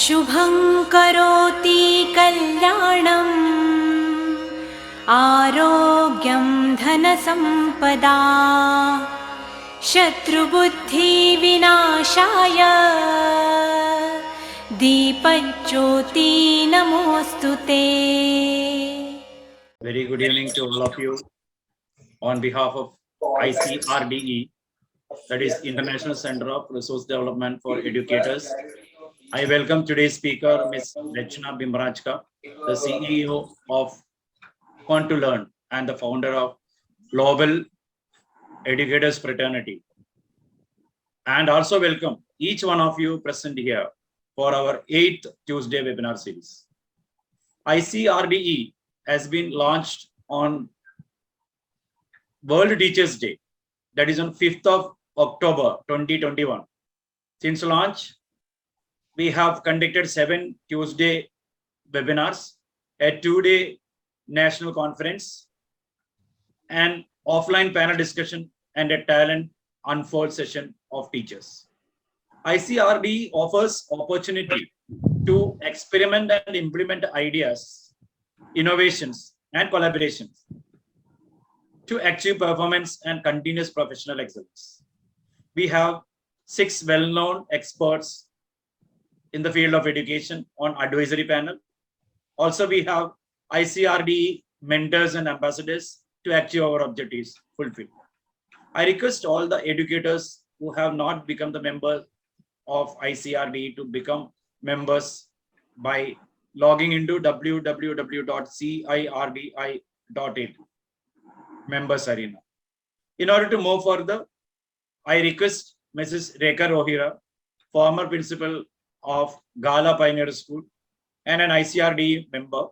शुभं करोति कल्याणम् आरोग्यं धनसम्पदा शत्रुबुद्धिविनाशाय दीपज्योति नमोस्तुते। Very good evening to all of you. On behalf of ICRDE, that is International Center of Resource Development for Educators, I welcome today's speaker, Ms. Rachna Bhimrajka, the CEO of Want to Learn and the founder of Global Educators Fraternity. And also welcome each one of you present here for our 8th Tuesday webinar series. ICRDE has been launched on World Teachers Day, that is on 5th of October 2021. Since launch, we have conducted 7 Tuesday webinars, a 2-day national conference, an offline panel discussion, and a talent unfold session of teachers. ICRDE offers opportunity to experiment and implement ideas, innovations, and collaborations to achieve performance and continuous professional excellence. We have 6 well-known experts in the field of education on advisory panel. Also, we have ICRDE mentors and ambassadors to achieve our objectives fulfilled. I request all the educators who have not become the members of ICRDE to become members by logging into www.CIRDI.in members arena. In order to move further, I request Mrs. Rachna Bhimrajka, former principal of Gala Pioneer School and an ICRDE member,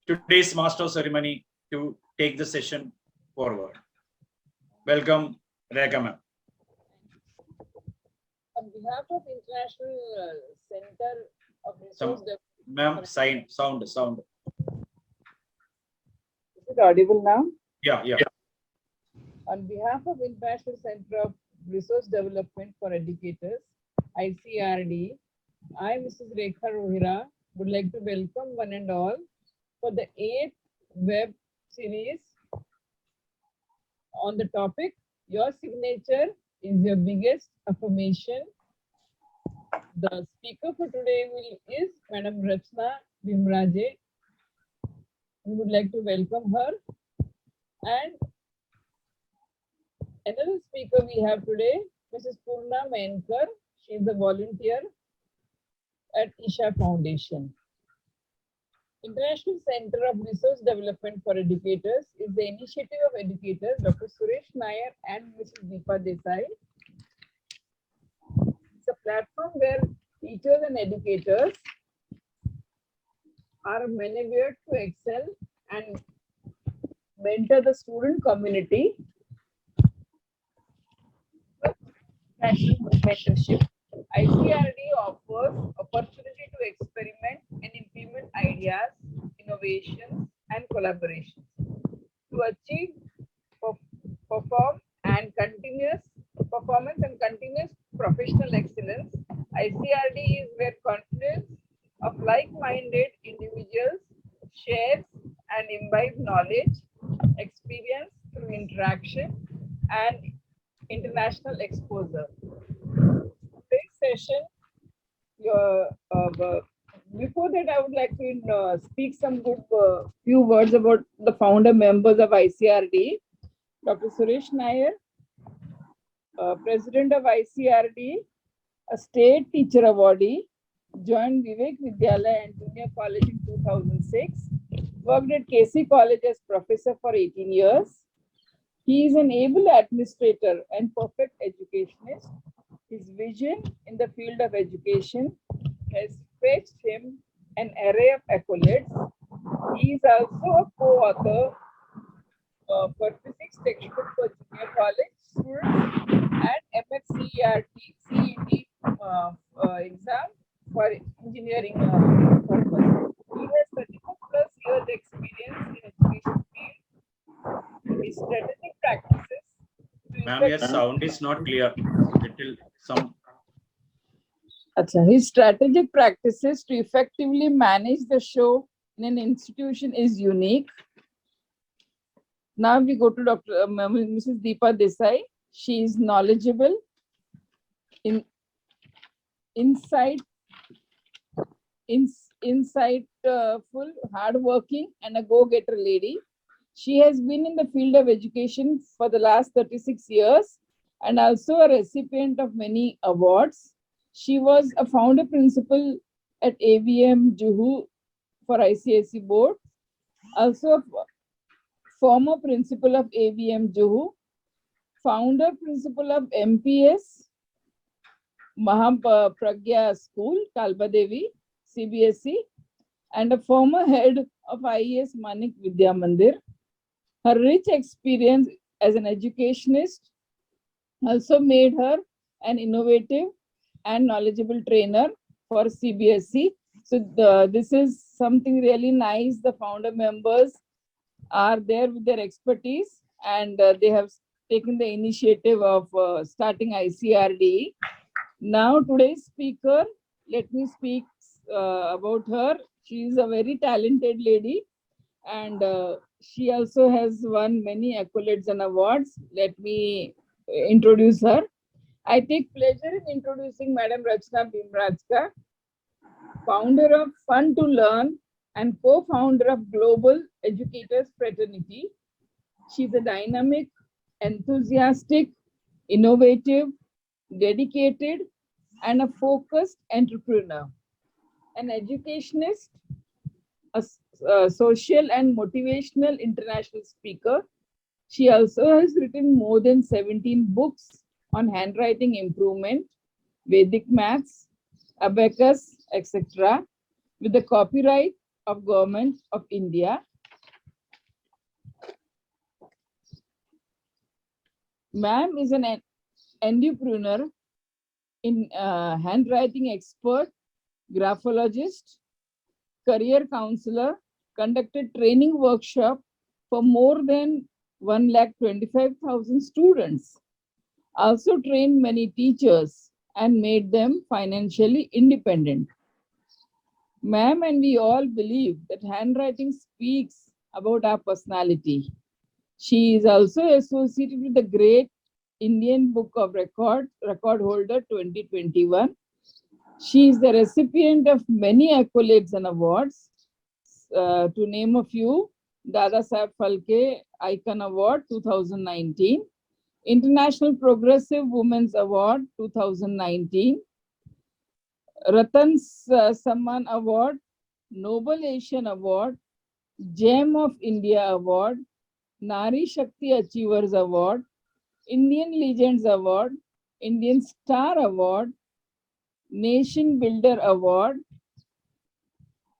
today's master of ceremony, to take the session forward. Welcome, Rachna ma'am. On behalf of International Center of Resource Development. Ma'am, sound. Is it audible now? Yeah. On behalf of International Center of Resource Development for Educators, ICRD, I, Mrs. Rachna Bhimrajka, would like to welcome one and all for the 8th web series on the topic, Your Signature is Your Biggest Affirmation. The speaker for today is Madam Rachna Bhimrajka. We would like to welcome her. And another speaker we have today, Mrs. Purna Menkar. She is a volunteer at Isha Foundation. International Center of Resource Development for Educators is the initiative of educators Dr. Suresh Nair and Mrs. Deepa Desai. It's a platform where teachers and educators are maneuvered to excel and mentor the student community with national mentorship. ICRD offers opportunity to experiment and implement ideas, innovations, and collaborations to achieve performance and continuous professional excellence. ICRD is where confluence of like-minded individuals shares and imbibe knowledge, experience through interaction, and international exposure. Today's session, before that, I would like to speak some good few words about the founder members of ICRD. Dr. Suresh Nair, President of ICRD, a state teacher awardee, joined Vivek Vidyalaya and Junior College in 2006, worked at KC College as professor for 18 years. He is an able administrator and perfect educationist. His vision in the field of education has fetched him an array of accolades. He is also a co-author for physics textbook for junior college students and CET exam for engineering purpose. He has 34+ years experience in education field. His strategic practices. Ma'am, your sound is not clear. Little some. His strategic practices to effectively manage the show in an institution is unique. Now we go to Mrs. Deepa Desai. She is knowledgeable, insightful, hardworking, and a go-getter lady. She has been in the field of education for the last 36 years and also a recipient of many awards. She was a founder principal at 𝐬𝐢𝐠𝐬𝐿 for ICSE board, also a former principal of 𝐬𝐢𝐠𝐬𝐿, founder principal of MPS Mahapragya School, Kalbadevi, CBSE, and a former head of IES Manik Vidya Mandir. Her rich experience as an educationist also made her an innovative and knowledgeable trainer for CBSE. So this is something really nice. The founder members are there with their expertise, and they have taken the initiative of starting ICRDE. Now today's speaker, let me speak about her. She is a very talented lady, and she also has won many accolades and awards. Let me introduce her. I take pleasure in introducing Madam Rachna Bhimrajka, founder of Fun to Learn and co-founder of Global Educators Fraternity. She's a dynamic, enthusiastic, innovative, dedicated, and a focused entrepreneur, an educationist, a social and motivational international speaker. She also has written more than 17 books on handwriting improvement, Vedic maths, abacus, etc., with the copyright of Government of India. Ma'am is an entrepreneur, in handwriting expert, graphologist, career counselor, conducted training workshop for more than 1,25,000 students, also trained many teachers and made them financially independent. Ma'am and we all believe that handwriting speaks about our personality. She is also associated with the great Indian Book of Record holder 2021. She is the recipient of many accolades and awards. To name a few, Dada Saheb Phalke Icon Award 2019, International Progressive Women's Award 2019, Ratan Samman Award, Noble Asian Award, Gem of India Award, Nari Shakti Achievers Award, Indian Legends Award, Indian Star Award, Nation Builder Award.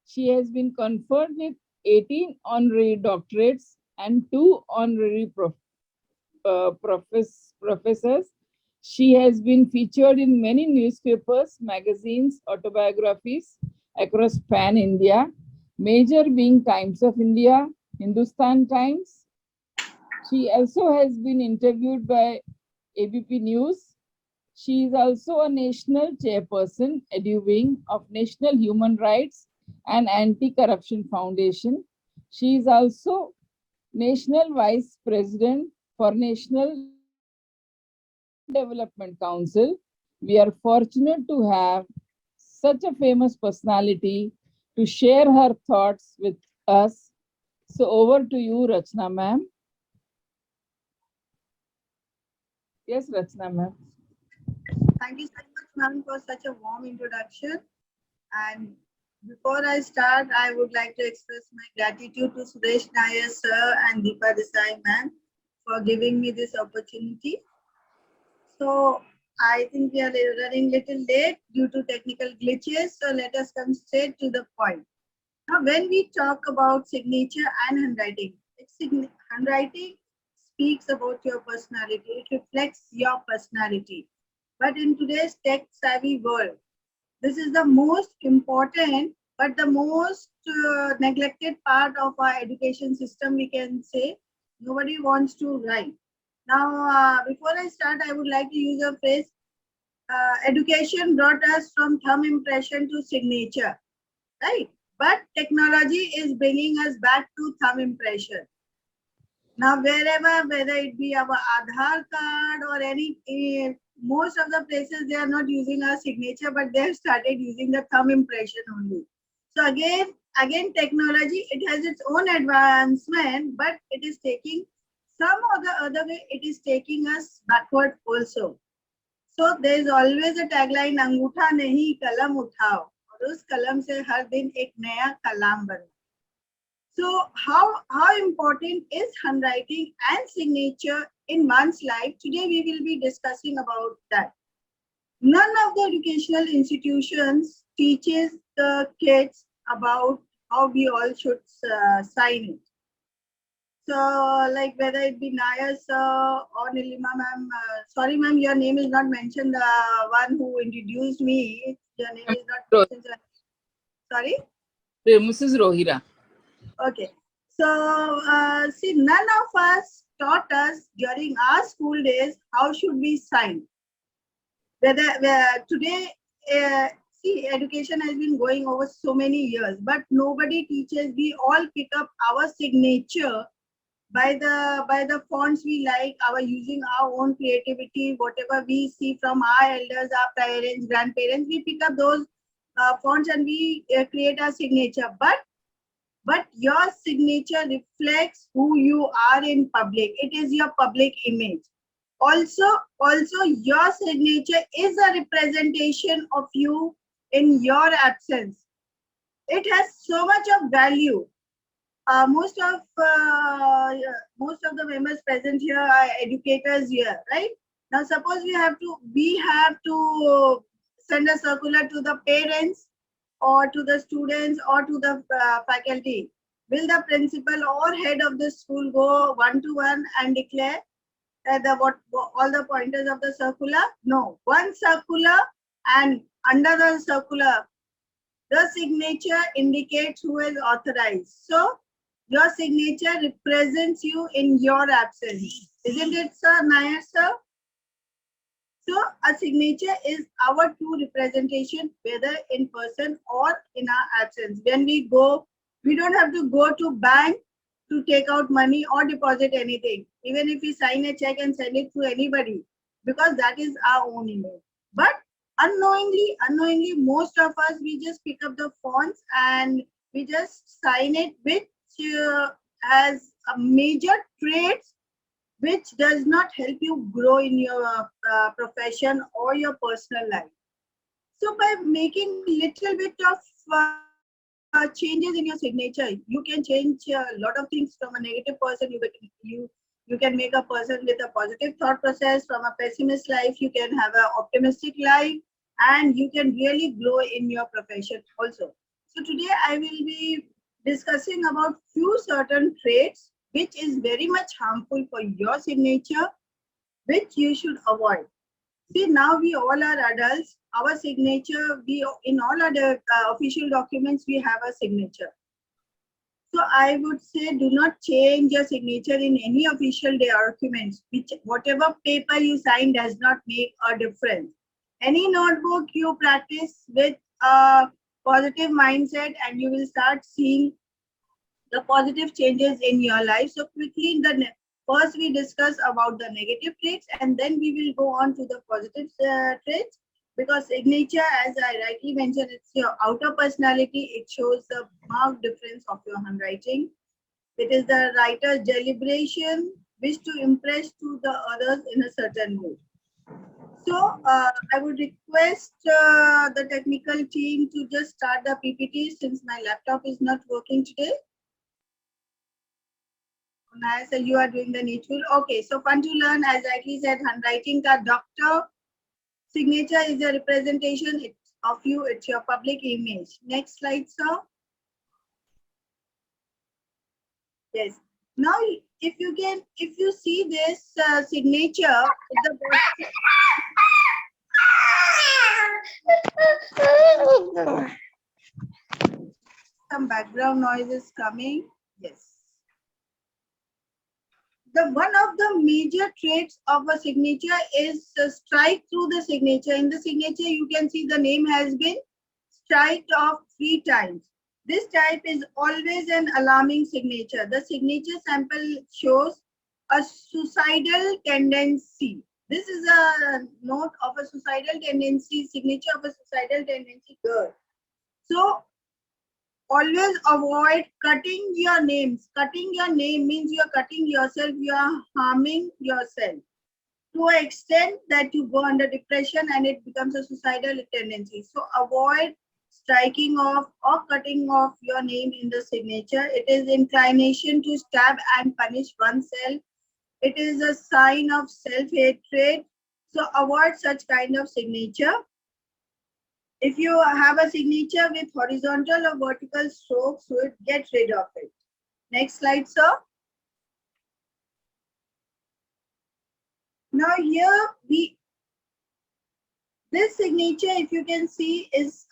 She has been conferred with 18 honorary doctorates and 2 honorary professors. She has been featured in many newspapers, magazines, autobiographies across pan India, major being Times of India, Hindustan Times. She also has been interviewed by ABP News. She is also a national chairperson, EduWing, of National Human Rights and Anti-Corruption Foundation. She is also National Vice President for National Development Council. We are fortunate to have such a famous personality to share her thoughts with us. So over to you, Rachna ma'am. Yes, Rachna ma'am. Thank you so much, ma'am, for such a warm introduction. And before I start, I would like to express my gratitude to Suresh Nair sir and Deepa Desai ma'am for giving me this opportunity. So I think we are running a little late due to technical glitches. So let us come straight to the point. Now, when we talk about signature and handwriting, handwriting speaks about your personality. It reflects your personality. But in today's tech-savvy world, this is the most important, but the most neglected part of our education system, we can say. Nobody wants to write. Now, before I start, I would like to use a phrase, education brought us from thumb impression to signature, right? But technology is bringing us back to thumb impression. Now, wherever, whether it be our Aadhaar card or any, most of the places they are not using our signature, but they have started using the thumb impression only. So again, technology, it has its own advancement, but it is taking some or the other way, it is taking us backward also. So there is always a tagline, अंगूठा नहीं कलम उठाओ, और उस कलम से हर दिन एक नया कलाम बने. So how important is handwriting and signature in one's life? Today we will be discussing about that. None of the educational institutions teaches the kids about how we all should sign it. So like whether it be Naya sir or Nilima ma'am, sorry ma'am, your name is not mentioned, the one who introduced me, your name is not mentioned. Sorry? Mrs. Rohira. Okay. So see, none of us taught us during our school days how should we sign. Whether today, see, education has been going over so many years, but nobody teaches. We all pick up our signature by the fonts we like, our using our own creativity, whatever we see from our elders, our parents, grandparents, we pick up those fonts and we create our signature. But your signature reflects who you are in public. It is your public image. Also, your signature is a representation of you in your absence. It has so much of value. Most of the members present here are educators here, right? Now, suppose we have to send a circular to the parents or to the students or to the faculty. Will the principal or head of the school go one-to-one and declare all the pointers of the circular? No, one circular, and under the circular, the signature indicates who is authorized. So your signature represents you in your absence. Isn't it, sir, Nair, sir? So a signature is our true representation, whether in person or in our absence. When we go, we don't have to go to bank to take out money or deposit anything. Even if we sign a check and send it to anybody, because that is our own image. But unknowingly, most of us, we just pick up the fonts and we just sign it, which has a major traits which does not help you grow in your profession or your personal life. So by making little bit of changes in your signature, you can change a lot of things. From a negative person, you can make a person with a positive thought process. From a pessimist life, you can have an optimistic life, and you can really grow in your profession also. So today I will be discussing about few certain traits which is very much harmful for your signature, which you should avoid. See, now we all are adults. Our signature, in all other official documents, we have a signature. So I would say, do not change your signature in any official documents. Whatever paper you sign does not make a difference. Any notebook you practice with a positive mindset, and you will start seeing the positive changes in your life. So quickly, first we discuss about the negative traits, and then we will go on to the positive traits, because signature, as I rightly mentioned, it's your outer personality. It shows the marked difference of your handwriting. It is the writer's deliberation, wish to impress to the others in a certain way. So I would request the technical team to just start the PPT, since my laptop is not working today. Nice, so you are doing the needful. Okay, so fun to learn, as rightly said, handwriting ka doctor. Signature is a representation of you, it's your public image. Next slide, sir. Yes. Now, if you see this signature at the bottom, some background noise is coming. Yes. the one of the major traits of a signature is strike through the signature. In the signature, you can see the name has been striked off 3 times. This type is always an alarming signature. The signature sample shows a suicidal tendency. This is a note of a suicidal tendency, signature of a suicidal tendency girl. So always avoid cutting your names. Cutting your name means you are cutting yourself, you are harming yourself to an extent that you go under depression and it becomes a suicidal tendency. So avoid striking off or cutting off your name in the signature. It is inclination to stab and punish oneself. It is a sign of self-hatred. So avoid such kind of signature. If you have a signature with horizontal or vertical strokes, get rid of it. Next slide, sir. Now here this signature, if you can see, is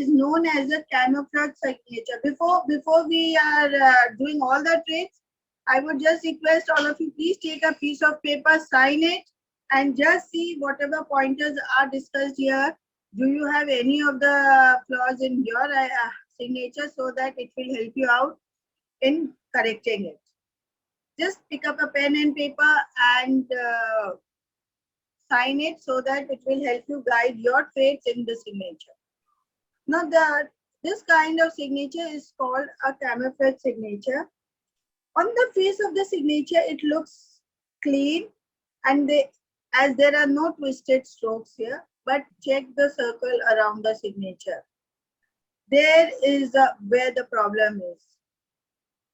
known as a camouflage signature. Before we are doing all the traits, I would just request all of you, please take a piece of paper, sign it, and just see whatever pointers are discussed here. Do you have any of the flaws in your signature, so that it will help you out in correcting it. Just pick up a pen and paper and sign it, so that it will help you guide your traits in the signature. Now this kind of signature is called a camouflage signature. On the face of the signature, it looks clean, and as there are no twisted strokes here, but check the circle around the signature. There is where the problem is.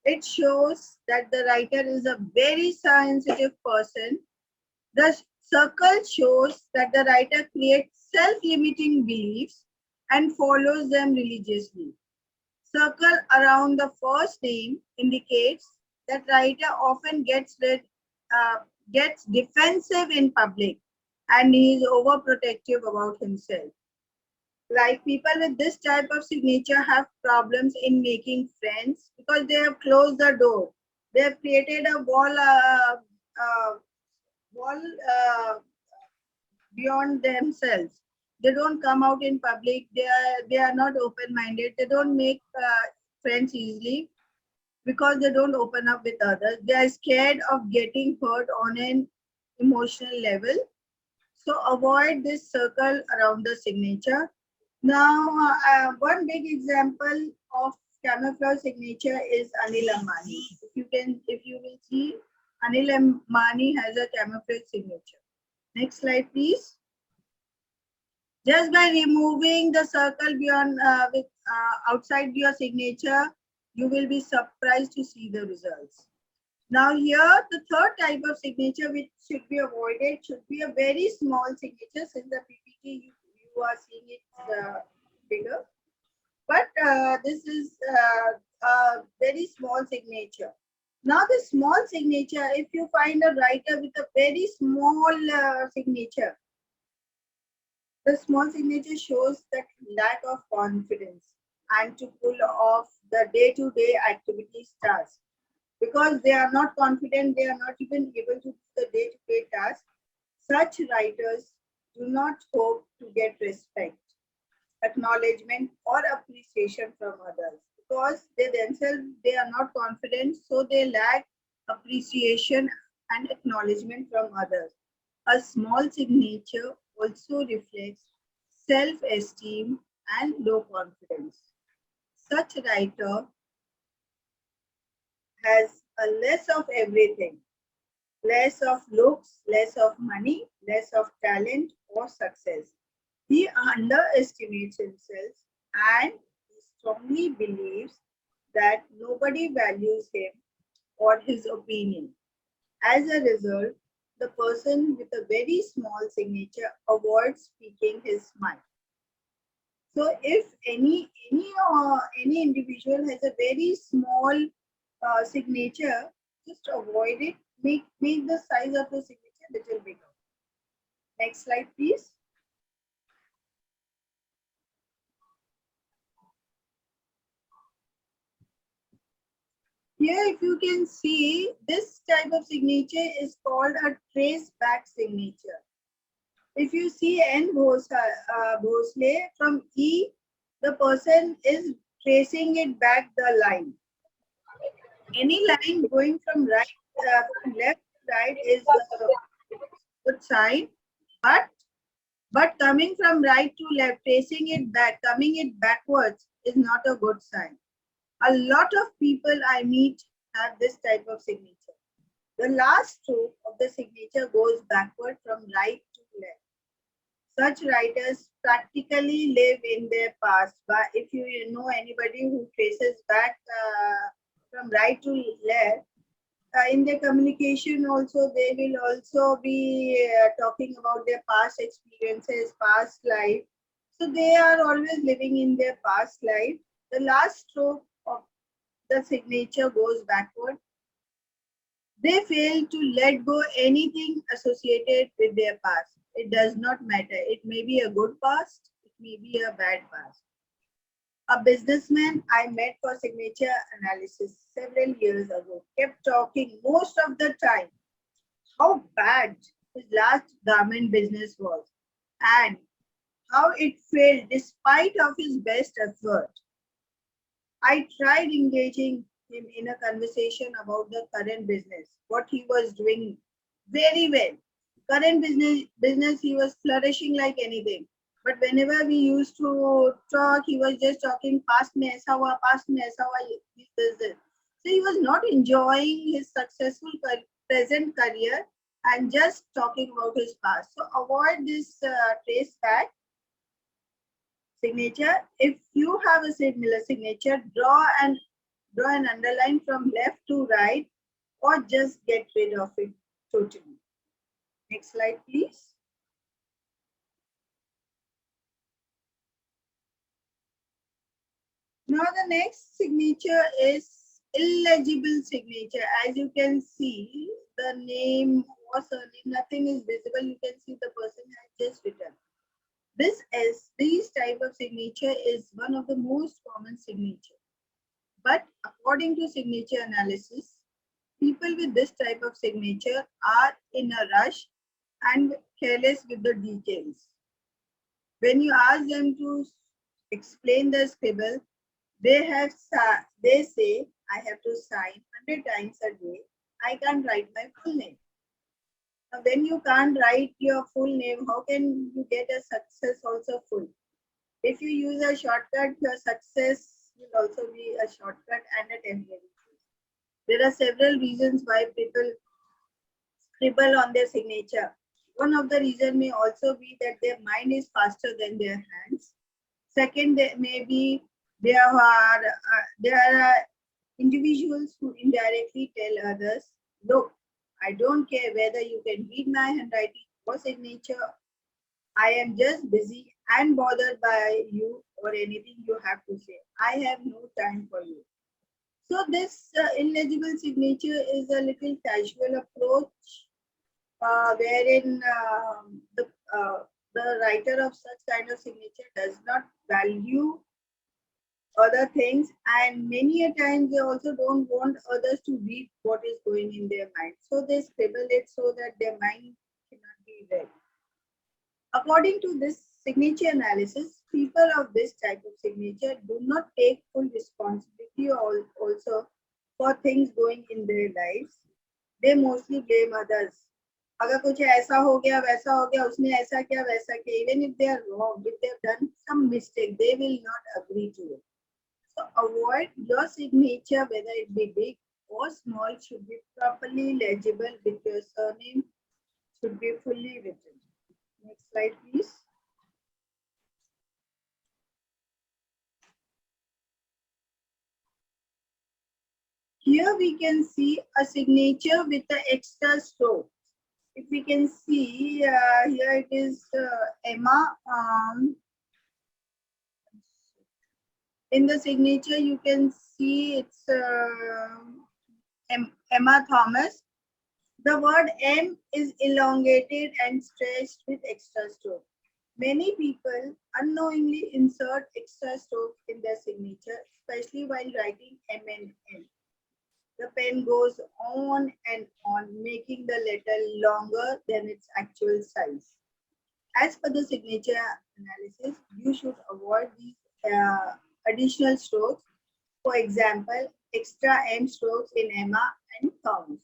It shows that the writer is a very sensitive person. The circle shows that the writer creates self-limiting beliefs and follows them religiously. Circle around the first name indicates that writer often gets defensive in public, and he is overprotective about himself. Like, people with this type of signature have problems in making friends because they have closed the door. They have created a wall beyond themselves. They don't come out in public. They are not open-minded. They don't make friends easily because they don't open up with others. They are scared of getting hurt on an emotional level. So avoid this circle around the signature. Now, one big example of camouflage signature is Anil Ambani. If you will see, Anil Ambani has a camouflage signature. Next slide, please. Just by removing the circle beyond outside your signature, you will be surprised to see the results. Now here, the third type of signature which should be avoided should be a very small signature. Since the PPT you are seeing it bigger, but this is a very small signature. Now the small signature, if you find a writer with a very small signature, the small signature shows that lack of confidence and to pull off the day-to-day activities tasks. Because they are not confident, they are not even able to do the day-to-day task. Such writers do not hope to get respect, acknowledgement, or appreciation from others, because they themselves, they are not confident, so they lack appreciation and acknowledgement from others. A small signature also reflects self-esteem and low confidence. Such writer has a less of everything, less of looks, less of money, less of talent or success. He underestimates himself and he strongly believes that nobody values him or his opinion. As a result, the person with a very small signature avoids speaking his mind. So if any individual has a very small signature, just avoid it. Make the size of the signature little bigger. Next slide, please. Here, if you can see, this type of signature is called a trace back signature. If you see N. Bhosle from E, the person is tracing it back the line. Any line going from left to right is a good sign, but coming from right to left, tracing it back, coming it backwards is not a good sign. A lot of people I meet have this type of signature. The last stroke of the signature goes backward from right to left. Such writers practically live in their past. But if you know anybody who traces back from right to left, in their communication also, they will also be talking about their past experiences, past life. So they are always living in their past life. The last stroke of the signature goes backward. They fail to let go anything associated with their past. It does not matter. It may be a good past, it may be a bad past. A businessman I met for signature analysis several years ago kept talking most of the time how bad his last garment business was and how it failed despite of his best effort. I tried engaging him in a conversation about the current business, what he was doing very well. Current business he was flourishing like anything. But whenever we used to talk, he was just talking past mein aisa hua, this. So he was not enjoying his successful present career and just talking about his past. So avoid this trace back signature. If you have a similar signature, draw an underline from left to right or just get rid of it totally. Next slide, please. Now the next signature is illegible signature. As you can see, the name or surname, nothing is visible. You can see the person has just written. This type of signature is one of the most common signature. But according to signature analysis, people with this type of signature are in a rush and careless with the details. When you ask them to explain the scribble, they say, I have to sign 100 times a day. I can't write my full name. Now, when you can't write your full name, how can you get a success also full? If you use a shortcut, your success will also be a shortcut and a temporary. There are several reasons why people scribble on their signature. One of the reasons may also be that their mind is faster than their hands. Second, maybe there are individuals who indirectly tell others, look, I don't care whether you can read my handwriting or signature. I am just busy and bothered by you or anything you have to say. I have no time for you. So this illegible signature is a little casual approach wherein the writer of such kind of signature does not value other things, and many a times they also don't want others to read what is going in their mind. So they scribble it so that their mind cannot be read. According to this signature analysis, people of this type of signature do not take full responsibility also for things going in their lives. They mostly blame others. अगर कुछ ऐसा हो गया वैसा हो गया उसने ऐसा किया वैसा किया, even if they are wrong, if they have done some mistake, they will not agree to it. So avoid your signature, whether it be big or small, should be properly legible with your surname should be fully written. Next slide, please. Here we can see a signature with the extra stroke. If we can see, here it is Emma. In the signature, you can see it's Emma Thomas. The word M is elongated and stretched with extra stroke. Many people unknowingly insert extra strokes in their signature, especially while writing M and N. the pen goes on and on, making the letter longer than its actual size. As per the signature analysis, you should avoid these additional strokes. For example, extra end strokes in Emma and thumbs.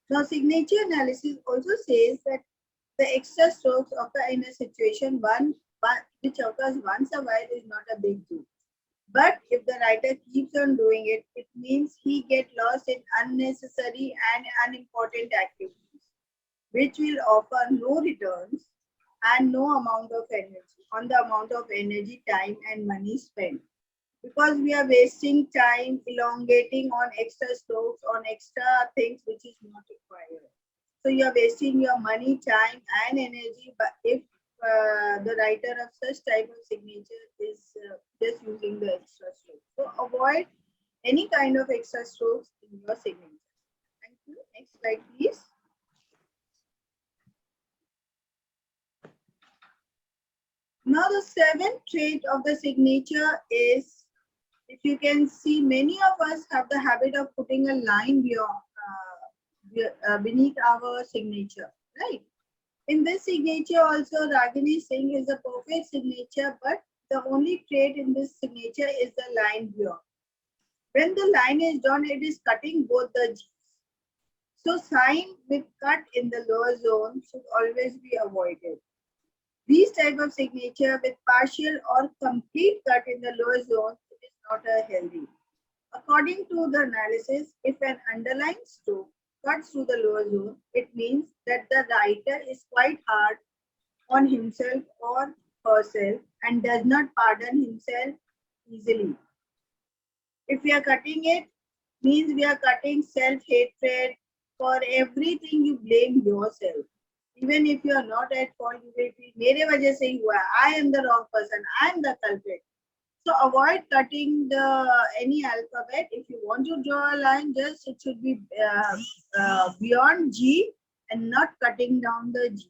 Now, signature analysis also says that the extra strokes occur in a situation which occurs once a while is not a big deal. But if the writer keeps on doing it, it means he gets lost in unnecessary and unimportant activities, which will offer no returns and no amount of energy on the amount of energy, time, and money spent. Because we are wasting time elongating on extra strokes, on extra things which is not required. So you are wasting your money, time, and energy. But if the writer of such type of signature is just using the extra strokes, so avoid any kind of extra strokes in your signature. Thank you. Next slide, please. Now the seventh trait of the signature is, if you can see, many of us have the habit of putting a line beneath our signature, right? In this signature also, Ragini Singh is a perfect signature, but the only trait in this signature is the line here. When the line is drawn, it is cutting both the G's. So sign with cut in the lower zone should always be avoided. These type of signature with partial or complete cut in the lower zone, it is not a healthy. According to the analysis, if an underlined stroke cuts through the lower zone, it means that the writer is quite hard on himself or herself and does not pardon himself easily. If we are cutting it, means we are cutting self-hatred. For everything you blame yourself. Even if you are not at fault, you will be, मेरे वजह से ही हुआ, I am the wrong person, I am the culprit. So avoid cutting any alphabet. If you want to draw a line, just it should be beyond G and not cutting down the G.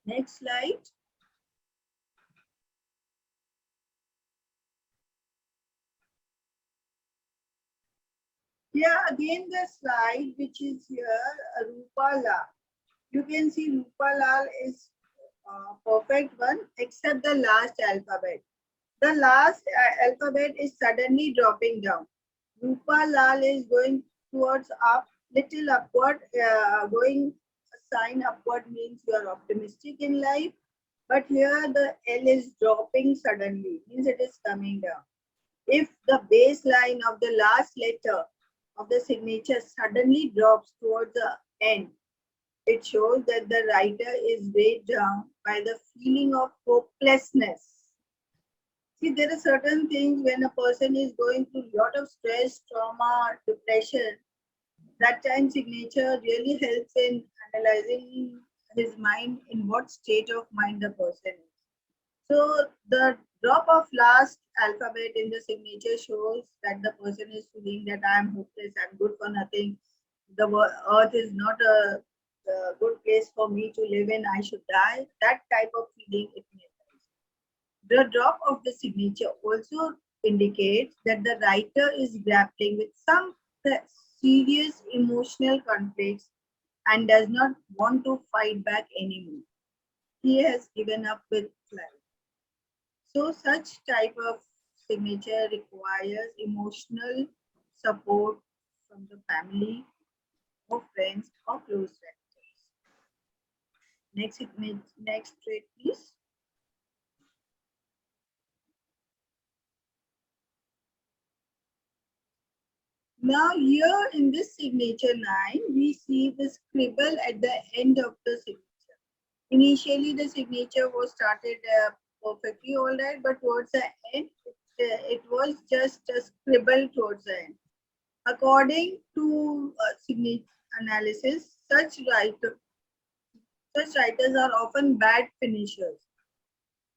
Next slide. Here again the slide which is here, Rupa Lal. You can see Rupa Lal is perfect one except the last alphabet. The last alphabet is suddenly dropping down. Rupa Lal is going towards up, little upward, going a sign upward means you are optimistic in life. But here the L is dropping suddenly, means it is coming down. If the baseline of the last letter of the signature suddenly drops towards the end, it shows that the writer is weighed down by the feeling of hopelessness. See, there are certain things when a person is going through a lot of stress, trauma, depression, that time signature really helps in analyzing his mind, in what state of mind the person is. So the drop of last alphabet in the signature shows that the person is feeling that I am hopeless, I am good for nothing, the earth is not a good place for me to live in, I should die. That type of feeling it may arise. The drop of the signature also indicates that the writer is grappling with some serious emotional conflicts and does not want to fight back anymore. He has given up with life. So such type of signature requires emotional support from the family or friends or close relatives. Next trait, please. Now here in this signature line, we see the scribble at the end of the signature. Initially, the signature was started perfectly all right, but towards the end, it was just a scribble towards the end. According to signature analysis, such writers are often bad finishers.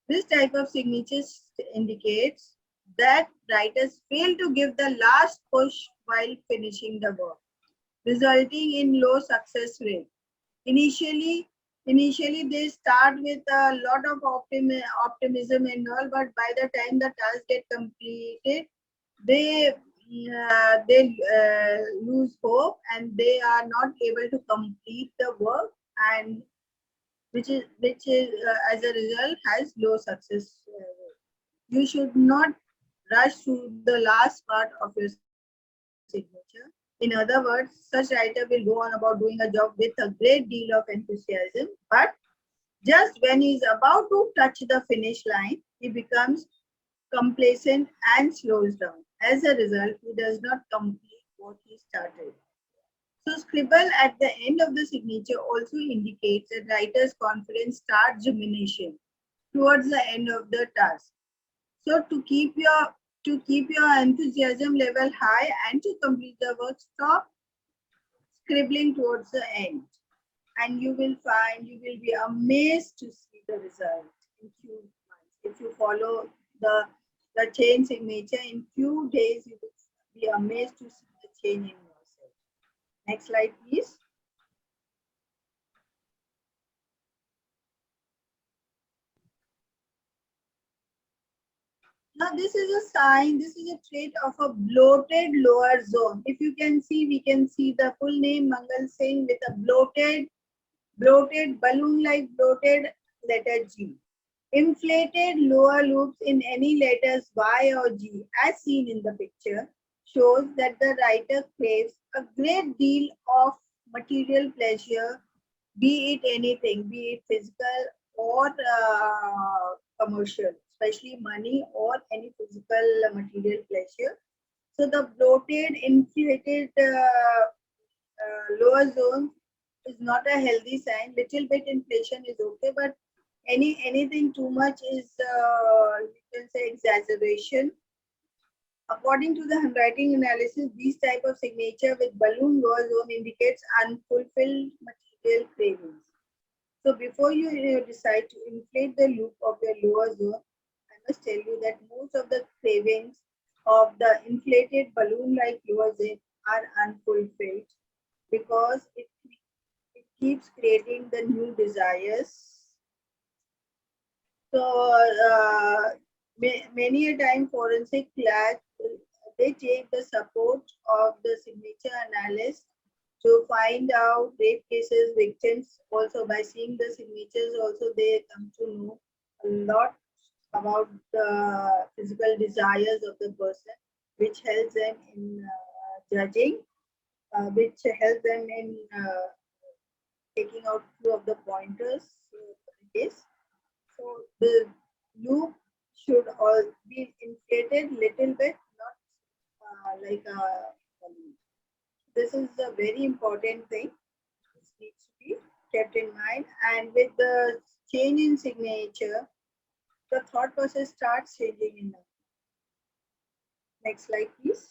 This type of signature indicates that writers fail to give the last push while finishing the work, resulting in low success rate. Initially they start with a lot of optimism and all, but by the time the task get completed, they lose hope and they are not able to complete the work, and which is as a result has low success rate. You should not rush through the last part of your signature. In other words, such writer will go on about doing a job with a great deal of enthusiasm, but just when he is about to touch the finish line, he becomes complacent and slows down. As a result, he does not complete what he started. So scribble at the end of the signature also indicates that writer's confidence starts diminishing towards the end of the task. So to keep your enthusiasm level high and to complete the work, stop scribbling towards the end. And you will be amazed to see the result in few months. If you follow the chain signature, in few days you will be amazed to see the change in yourself. Next slide, please. Now this is a sign, this is a trait of a bloated lower zone. If you can see, we can see the full name Mangal Singh with a bloated, balloon-like bloated letter G. Inflated lower loops in any letters Y or G, as seen in the picture, shows that the writer craves a great deal of material pleasure, be it anything, be it physical or commercial, especially money or any physical material pleasure. So the bloated, inflated lower zone is not a healthy sign. Little bit inflation is okay, but anything too much is you can say exaggeration. According to the handwriting analysis, these type of signature with balloon lower zone indicates unfulfilled material cravings. So before you decide to inflate the loop of your lower zone, I must tell you that most of the cravings of the inflated balloon-like lower zone are unfulfilled because it keeps creating the new desires. So many a time forensic labs, they take the support of the signature analyst to find out rape cases, victims. Also by seeing the signatures, also they come to know a lot about the physical desires of the person, which helps them in judging, which helps them in taking out few of the pointers for the case. So the loop should all be inflated little bit, not like a balloon. This is a very important thing. This needs to be kept in mind. And with the change in signature, the thought process starts changing in them. Next slide, please.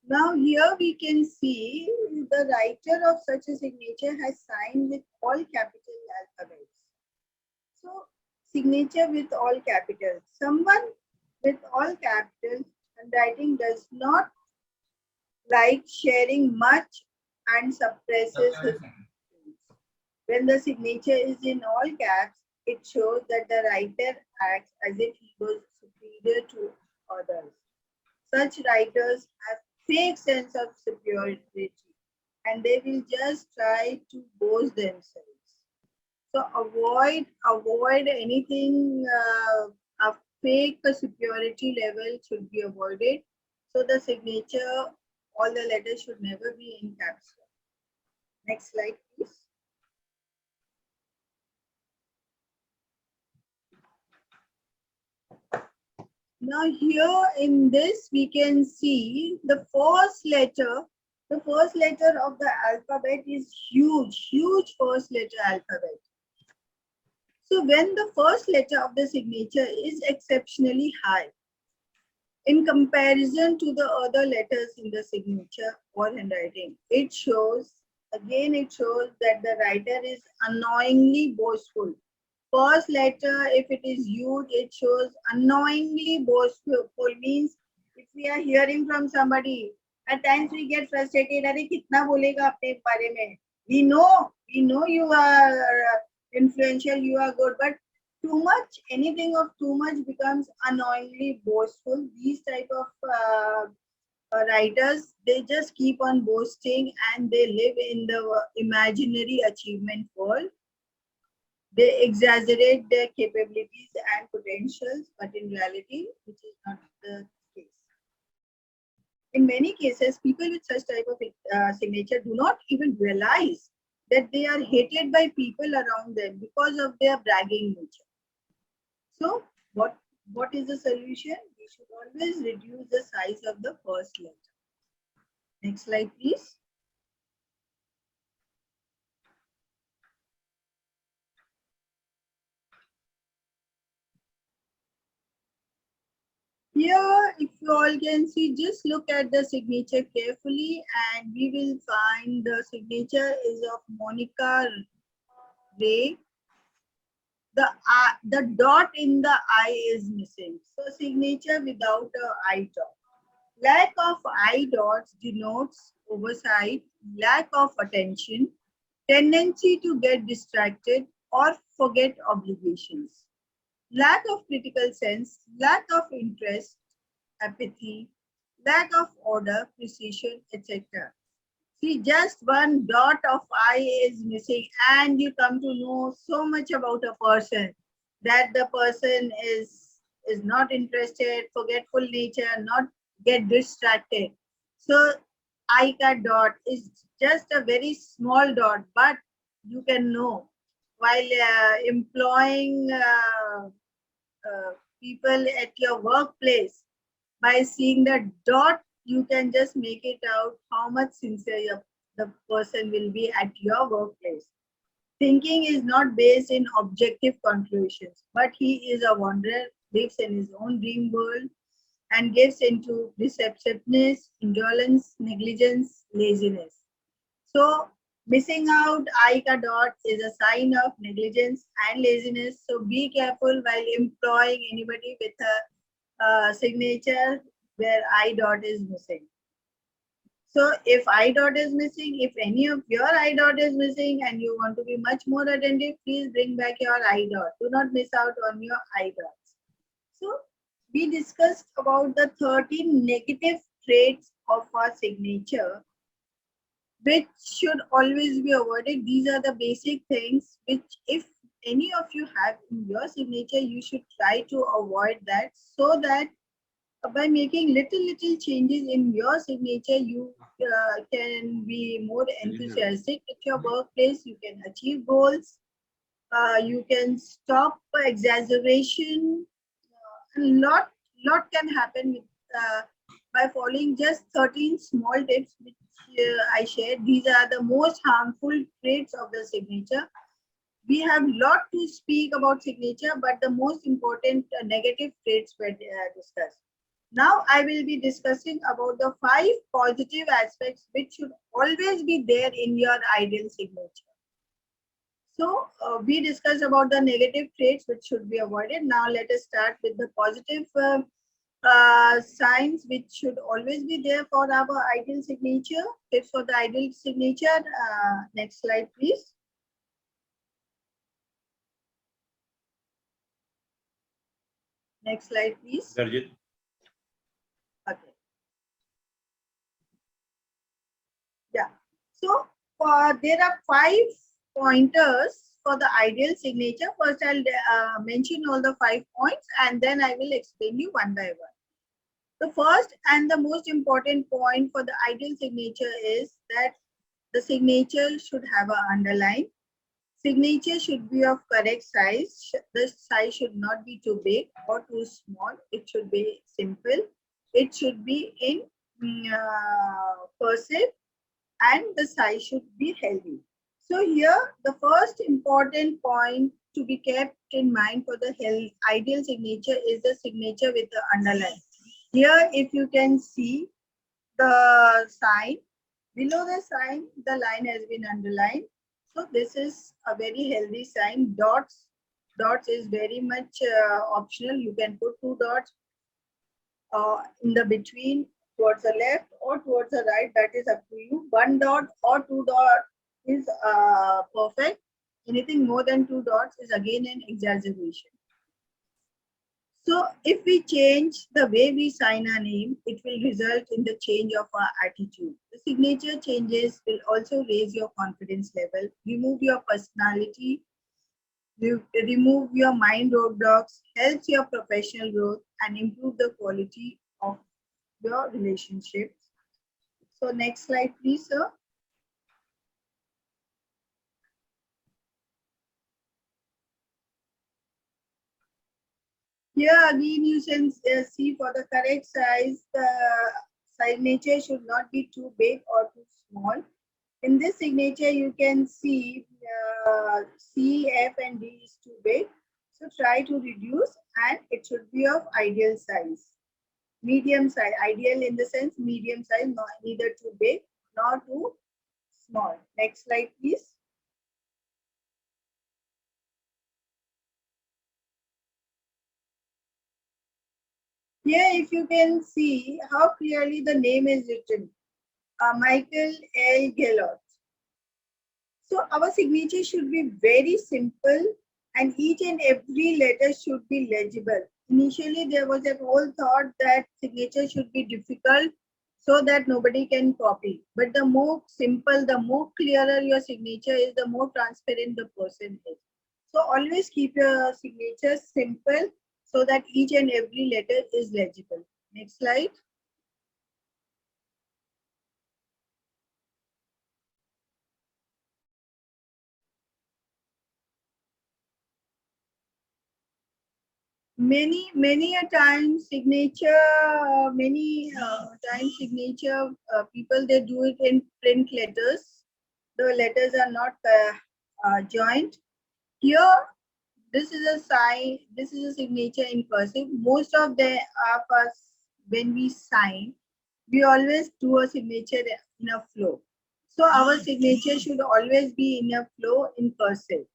Now here we can see the writer of such a signature has signed with all capital alphabets. So signature with all capitals. Someone with all capitals handwriting does not like sharing much and suppresses his feelings. When the signature is in all caps, it shows that the writer acts as if he was superior to others. Such writers have fake sense of superiority and they will just try to boast themselves. So avoid anything a fake superiority level should be avoided. So the signature, all the letters should never be in caps. Next slide, please. Now here in this we can see the first letter. The first letter of the alphabet is huge first letter alphabet. So when the first letter of the signature is exceptionally high in comparison to the other letters in the signature or handwriting, it shows that the writer is annoyingly boastful. First letter, if it is huge, it shows annoyingly boastful, means if we are hearing from somebody At times we get frustrated. अरे कितना बोलेगा अपने बारे में? We know you are influential, you are good, but too much, anything of too much becomes annoyingly boastful. These type of writers, they just keep on boasting and they live in the imaginary achievement world. They exaggerate their capabilities and potentials, but in reality, which is not the case. In many cases, people with such type of signature do not even realize that they are hated by people around them because of their bragging nature. So, what is the solution? We should always reduce the size of the first letter. Next slide, please. Here, if you all can see, just look at the signature carefully and we will find the signature is of Monica Ray. The dot in the I is missing. So signature without a I dot. Lack of I dots denotes oversight, lack of attention, tendency to get distracted or forget obligations. Lack of critical sense, lack of interest, apathy, lack of order, precision, etc. See, just one dot of I is missing and you come to know so much about a person, that the person is not interested, forgetful nature, not get distracted. So I ka dot is just a very small dot, but you can know while employing people at your workplace, by seeing the dot, you can just make it out how much sincere the person will be at your workplace. Thinking is not based in objective conclusions, but he is a wanderer, lives in his own dream world, and gives into deceptiveness, indolence, negligence, laziness. So missing out I ka dot is a sign of negligence and laziness. So be careful while employing anybody with a signature where I dot is missing. So if I dot is missing, if any of your I dot is missing and you want to be much more attentive, please bring back your I dot. Do not miss out on your I dots. So we discussed about the 13 negative traits of our signature, which should always be avoided. These are the basic things which, if any of you have in your signature, you should try to avoid that, so that by making little changes in your signature, you can be more enthusiastic at your workplace. You can achieve goals. You can stop exaggeration. A lot can happen with, by following just 13 small tips which I shared. These are the most harmful traits of the signature. We have a lot to speak about signature, but the most important negative traits were discussed. Now I will be discussing about the 5 positive aspects which should always be there in your ideal signature. So we discussed about the negative traits which should be avoided. Now let us start with the positive signs which should always be there for our ideal signature. Tips for the ideal signature. Next slide, please. Next slide, please. Sarjit. Okay. Yeah. So there are 5 pointers for the ideal signature. First, I'll mention all the 5 points and then I will explain you one by one. The first and the most important point for the ideal signature is that the signature should have an underline. Signature should be of correct size. The size should not be too big or too small. It should be simple. It should be in cursive and the size should be healthy. So here the first important point to be kept in mind for the ideal signature is the signature with the underline. Here if you can see the sign, below the sign the line has been underlined. So this is a very healthy sign. Dots is very much optional. You can put 2 dots in the between towards the left or towards the right, that is up to you. 1 dot or 2 dot is perfect. Anything more than 2 dots is again an exaggeration. So if we change the way we sign our name, it will result in the change of our attitude. The signature changes will also raise your confidence level, remove your personality, remove your mind roadblocks, helps your professional growth, and improve the quality of your relationships. So next slide, please, sir. Here again, you can see for the correct size, the signature should not be too big or too small. In this signature, you can see C, F, and D is too big. So try to reduce, and it should be of ideal size. Medium size, ideal in the sense medium size, not neither too big nor too small. Next slide, please. Here, if you can see how clearly the name is written, Michael L. Gellert. So our signature should be very simple, and each and every letter should be legible. Initially, there was a whole thought that signature should be difficult so that nobody can copy. But the more simple, the more clearer your signature is, the more transparent the person is. So always keep your signature simple so that each and every letter is legible. Next slide. Many a time signature, signature people, they do it in print letters. The letters are not joined. Here, this is a sign, this is a signature in cursive. Most of us, when we sign, we always do a signature in a flow. So our signature should always be in a flow in cursive.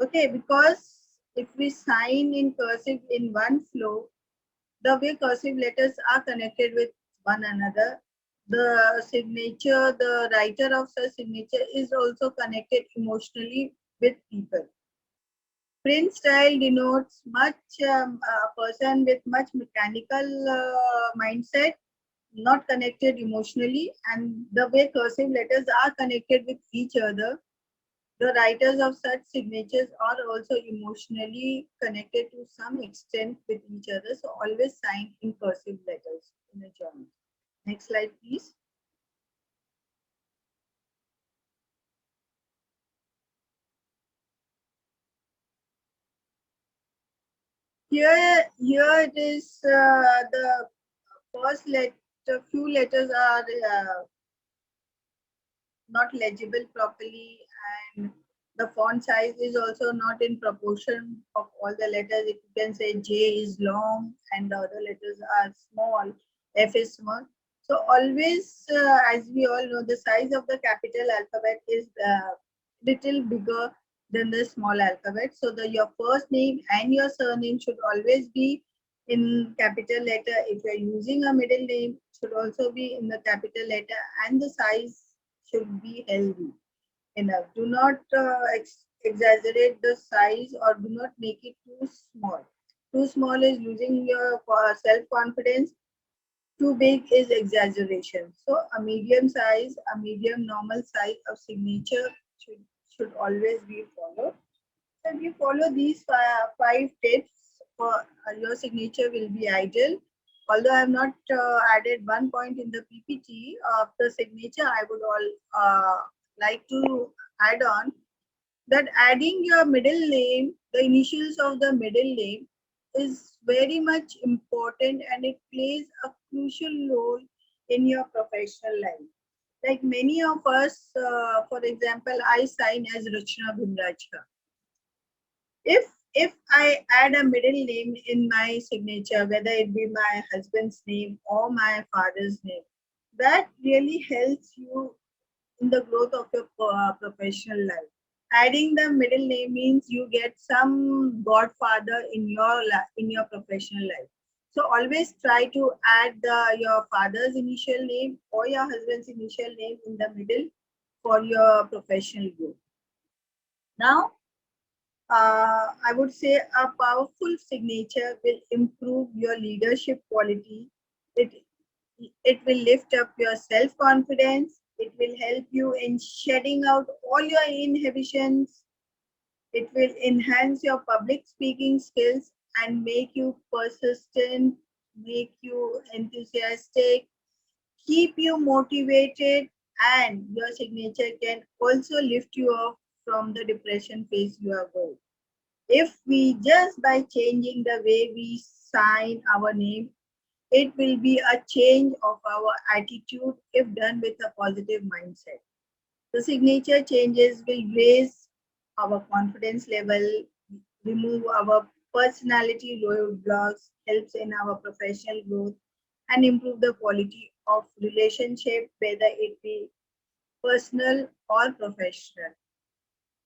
Okay, because if we sign in cursive in one flow, the way cursive letters are connected with one another, the signature, the writer of such signature is also connected emotionally with people. Print style denotes a person with much mechanical mindset, not connected emotionally, and the way cursive letters are connected with each other, the writers of such signatures are also emotionally connected to some extent with each other. So always sign in cursive letters in a journal. Next slide, please. Here it is. The first letter, few letters are not legible properly, and the font size is also not in proportion of all the letters. If you can say J is long and the other letters are small, F is small. So always, as we all know, the size of the capital alphabet is little bigger than the small alphabet. So your first name and your surname should always be in capital letter. If you are using a middle name, it should also be in the capital letter, and the size should be healthy enough. Do not exaggerate the size, or do not make it too small. Too small is losing your self-confidence. Too big is exaggeration. So a medium size, a medium normal size of signature should always be followed. So if you follow these five tips, your signature will be ideal. Although I have not added one point in the PPT of the signature, I would like to add on that adding your middle name, the initials of the middle name, is very much important, and it plays a crucial role in your professional life. Like many of us, for example, I sign as Rachna Bhimrajka. If I add a middle name in my signature, whether it be my husband's name or my father's name, that really helps you in the growth of your professional life. Adding the middle name means you get some godfather in your professional life. So always try to add your father's initial name or your husband's initial name in the middle for your professional growth. Now, I would say a powerful signature will improve your leadership quality. It will lift up your self-confidence. It will help you in shedding out all your inhibitions. It will enhance your public speaking skills and make you persistent, make you enthusiastic, keep you motivated, and your signature can also lift you off from the depression phase you are going. If we just by changing the way we sign our name, it will be a change of our attitude if done with a positive mindset. The signature changes will raise our confidence level, remove our personality roadblocks, helps in our professional growth, and improve the quality of relationship, whether it be personal or professional.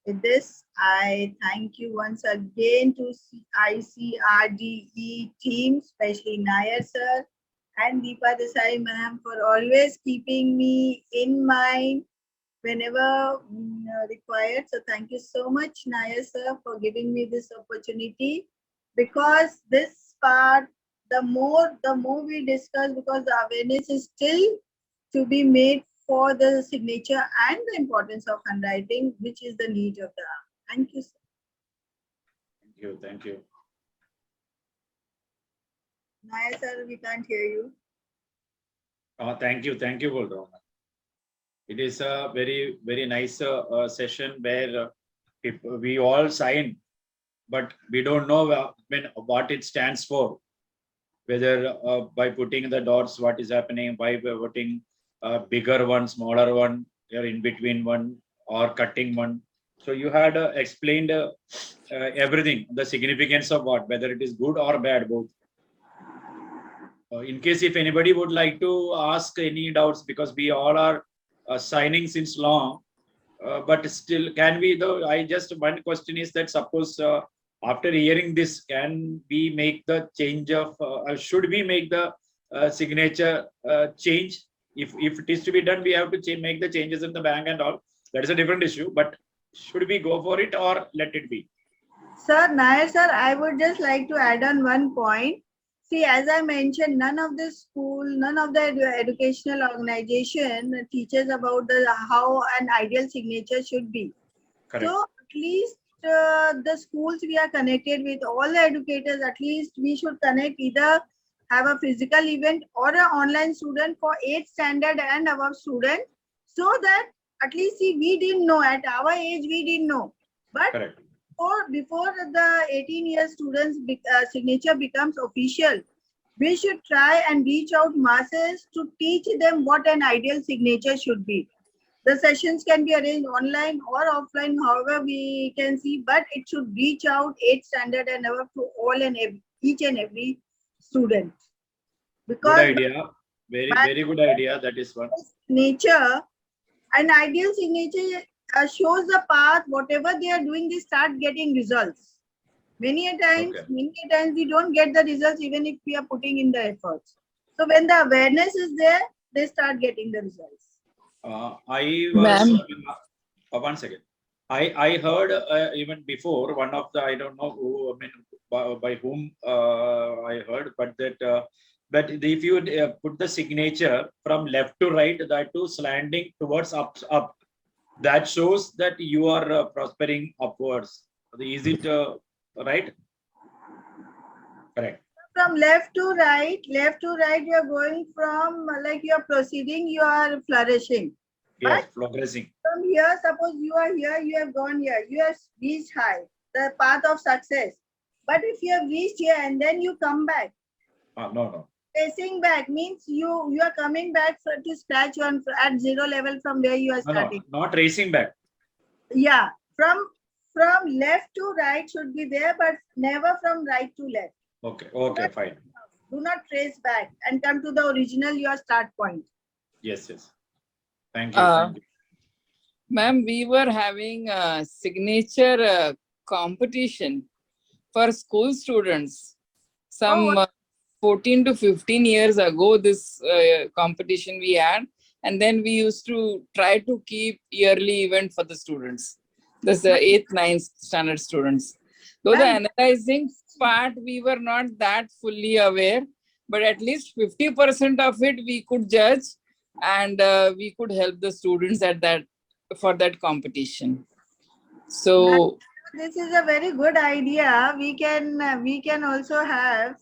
With this, I thank you once again to CRDE team, especially Nair sir and Deepa Desai ma'am, for always keeping me in mind whenever required. So thank you so much, Nair sir, for giving me this opportunity, because this part, the more we discuss, because the awareness is still to be made for the signature and the importance of handwriting, which is the need of the hour. Thank you, sir. Thank you. Thank you. Nair sir, we can't hear you. Thank you. Thank you, Balram. It is a very, very nice session where we all sign, but we don't know what it stands for. Whether by putting the dots, what is happening, by putting bigger one, smaller one, or in between one, or cutting one. So you had explained everything, the significance of what, whether it is good or bad, both. In case if anybody would like to ask any doubts, because we all are signing since long, but still, can we though? One question is that suppose after hearing this, can we make the change of? Should we make the signature change? If it is to be done, we have to make the changes in the bank and all. That is a different issue. But should we go for it or let it be? Sir, Nair sir, I would just like to add on one point. See, as I mentioned, none of the school, none of the educational organization teaches about how an ideal signature should be. Correct. So at least the schools we are connected with, all the educators, at least we should connect, either have a physical event or an online student for 8th standard and above student, so that at least see, we didn't know at our age, we didn't know. But Correct. Before the 18-year students signature becomes official, we should try and reach out masses to teach them what an ideal signature should be. The sessions can be arranged online or offline, however we can see, but it should reach out 8th standard and above to all and each and every student. Because good idea. Very good idea. That is one. Signature, an ideal signature shows the path. Whatever they are doing, they start getting results. Many a times we don't get the results even if we are putting in the efforts. So when the awareness is there, they start getting the results. I was one second. I heard even before one of the, I don't know who, I mean by whom I heard, but that but if you put the signature from left to right, that too slanting towards up, that shows that you are prospering upwards. Is it right? Correct. From left to right, you are going from, like you are proceeding, you are flourishing. Yes, progressing. From here, suppose you are here, you have gone here, you have reached high, the path of success. But if you have reached here and then you come back, no. Facing back means you are coming back to scratch one at zero level from where you are starting. No, not racing back. Yeah, from left to right should be there, but never from right to left. Okay, fine. Do not trace back and come to the original your start point. Yes. Thank you. Ma'am, we were having a signature competition for school students. Some 14 to 15 years ago, this competition we had. And then we used to try to keep yearly event for the students. That's the 8th, 9th standard students. Though the analyzing part, we were not that fully aware, but at least 50% of it we could judge, and we could help the students at that for that competition. So this is a very good idea. We can also have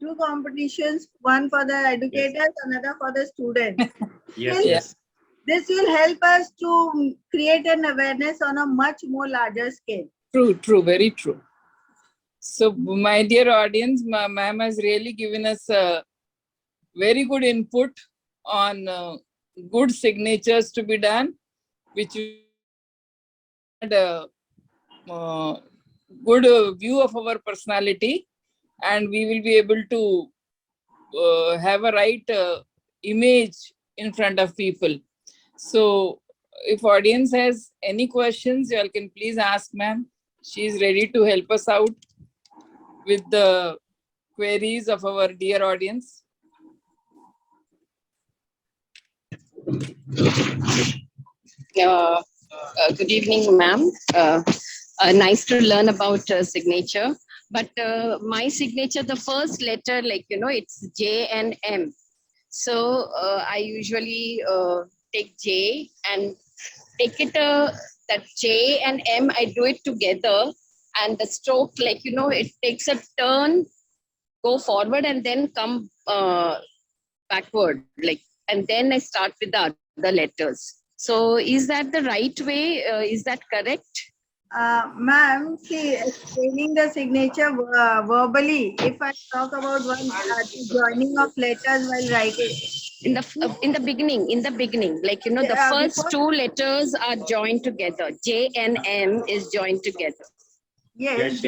2 competitions, one for the educators, another for the students. Yes. This will help us to create an awareness on a much more larger scale. True, very true. So, my dear audience, ma'am has really given us a very good input on good signatures to be done, which had a good view of our personality, and we will be able to have a right image in front of people. So, if audience has any questions, you all can please ask ma'am. She is ready to help us out with the queries of our dear audience. Good evening, ma'am. Nice to learn about signature. But my signature, the first letter, it's J and M. So I usually take J and take it, that J and M, I do it together. And the stroke, it takes a turn, go forward and then come backward. And then I start with the other letters. So is that the right way? Is that correct? Ma'am, see, explaining the signature verbally, if I talk about one joining of letters while writing. In the beginning, the first 2 letters are joined together. J and M is joined together. Yes.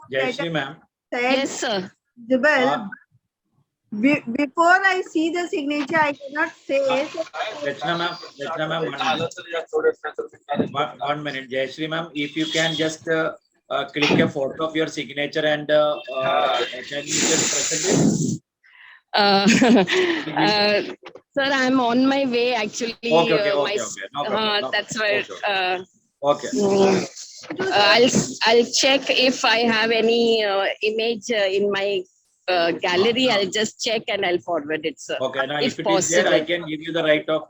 Yes, ma'am. Yes, sir. Before I see the signature, I cannot say. Rachna ma'am, 1 minute. Jayashree ma'am, if you can just click a photo of your signature and can you just present it? Sir, I'm on my way actually. Okay. No problem. That's why. Okay. I'll check if I have any image in my gallery. I'll just check and I'll forward it, sir. Okay. Now, if it possible. is there, I can give you the right of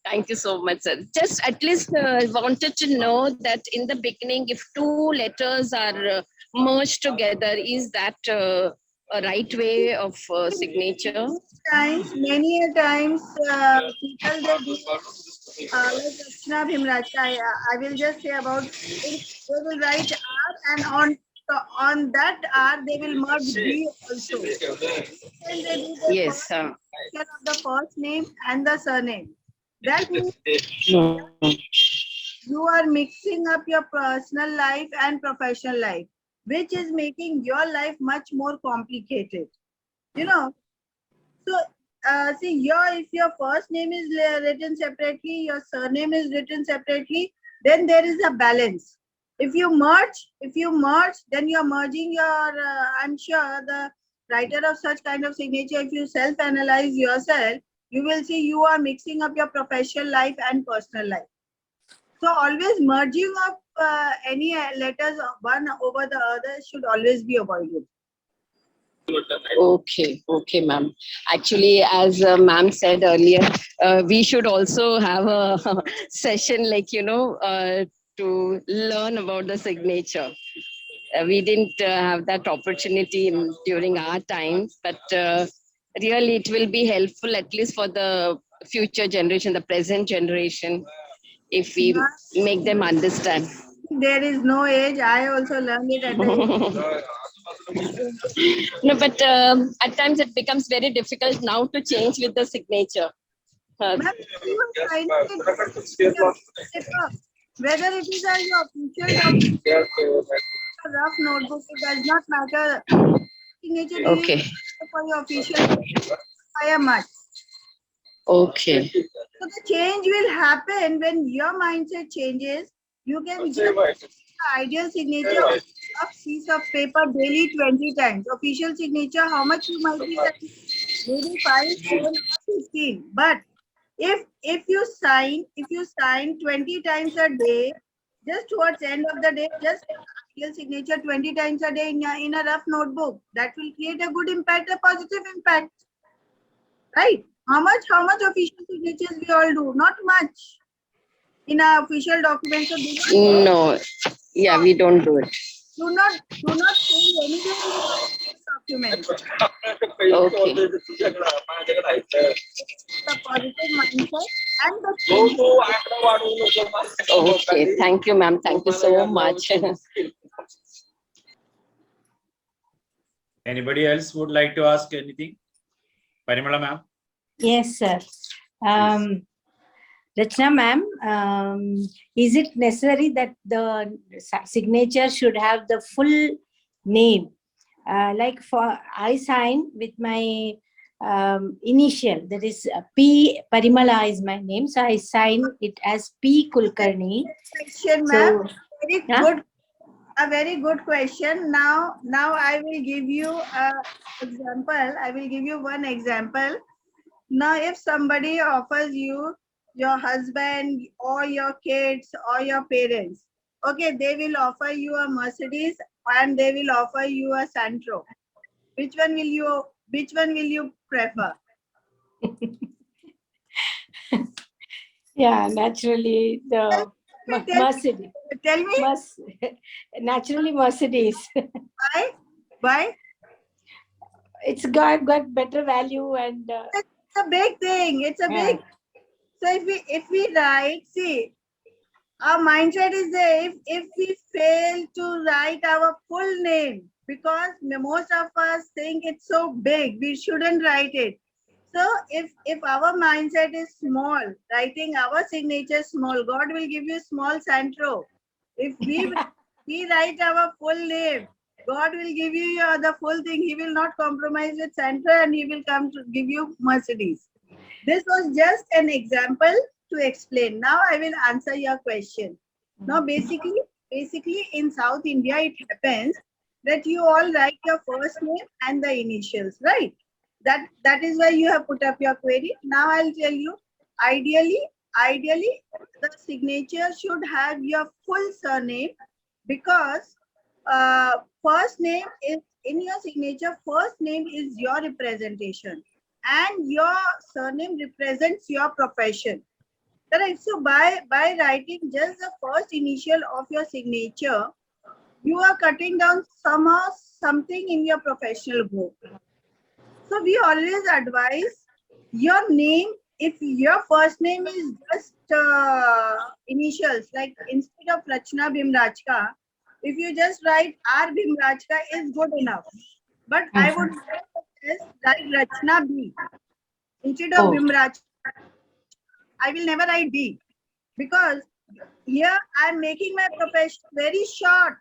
Thank you so much, sir. Just at least wanted to know that in the beginning, if 2 letters are merged together, is that a right way of signature? Many a times, people they do, like Rachna Bhimrajka, I will just say about, they will write R and on that R they will merge B also. And they do the yes, sir. Of the first name and the surname. That means you are mixing up your personal life and professional life, which is making your life much more complicated. So, see, if your first name is written separately, your surname is written separately, then there is a balance. If you merge, then you're merging your, I'm sure the writer of such kind of signature, if you self-analyze yourself, you will see you are mixing up your professional life and personal life. So always merging up any letters one over the other should always be avoided. Okay, ma'am. Actually, as ma'am said earlier, we should also have a session to learn about the signature. We didn't have that opportunity during our times, but really it will be helpful at least for the future generation, the present generation, if we make them understand. There is no age. I also learned it at the No, but at times it becomes very difficult now to change with the signature. Whether it is a your official rough notebook, it does not matter. Signature okay. For your official by a much. Okay. So the change will happen when your mindset changes. You can get the ideal signature rough piece of paper daily 20 times. Official signature, how much you might be writing? Maybe 5, 10 or 15. But if you sign 20 times a day, just towards the end of the day, just ideal signature 20 times a day in a rough notebook, that will create a good impact, a positive impact. Right? How much official signatures we all do? Not much in our official documents. So No, yeah, we don't do it. do not change anywhere in your documents. Okay. The positive mindset and the Okay. Thank you, ma'am. Thank you so much. Anybody else would like to ask anything? Parimala ma'am. Yes, sir. Rachna ma'am, is it necessary that the signature should have the full name? Like I sign with my initial, that is P. Parimala is my name, so I sign it as P. Kulkarni. question, ma'am. A very good question. Now I will give you an example. I will give you one example. Now, if somebody offers you, your husband or your kids or your parents, okay, they will offer you a Mercedes and they will offer you a Santro. Which one will you prefer? Yeah, naturally the Mercedes. Tell me. Naturally Mercedes. Why? It's got better value and It's a big thing. It's a big. So if we write, see, our mindset is there. If we fail to write our full name, because most of us think it's so big, we shouldn't write it. So if our mindset is small, writing our signature small, God will give you small Santro. If we write our full name, God will give you the full thing. He will not compromise with Santro and he will come to give you Mercedes. This was just an example to explain. Now I will answer your question. Now basically in South India, it happens that you all write your first name and the initials, right? That is why you have put up your query. Now I'll tell you, ideally the signature should have your full surname, because first name is in your signature. First name is your representation and your surname represents your profession. Correct. So by writing just the first initial of your signature, you are cutting down something in your professional growth. So we always advise your name, if your first name is just initials, like instead of Rachna Bhimrajka, if you just write R Bhimrajka is good enough. But I would suggest write Rachna B. Instead of Bhimrajka, I will never write B, because here I am making my profession very short.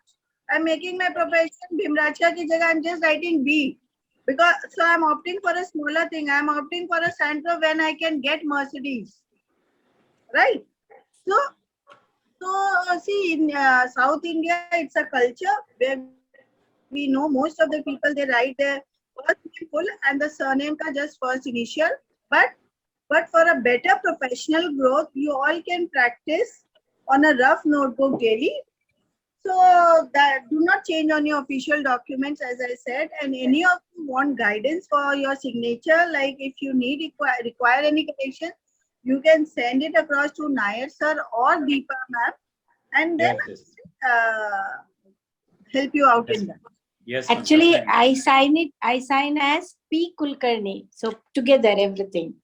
I am making my profession Bhimrajka ki jagah I am just writing B. Because so I am opting for a smaller thing. I am opting for a Santro when I can get Mercedes, right? So see, in South India, it's a culture where we know most of the people, they write their first name full and the surname ka just first initial. But for a better professional growth, you all can practice on a rough notebook daily. So that do not change on your official documents, as I said. And any of you want guidance for your signature, like if you need require any correction, you can send it across to Nair sir or Deepa ma'am, and then help you out in that. Yes. Actually, I sign as P. Kulkarni. So together everything.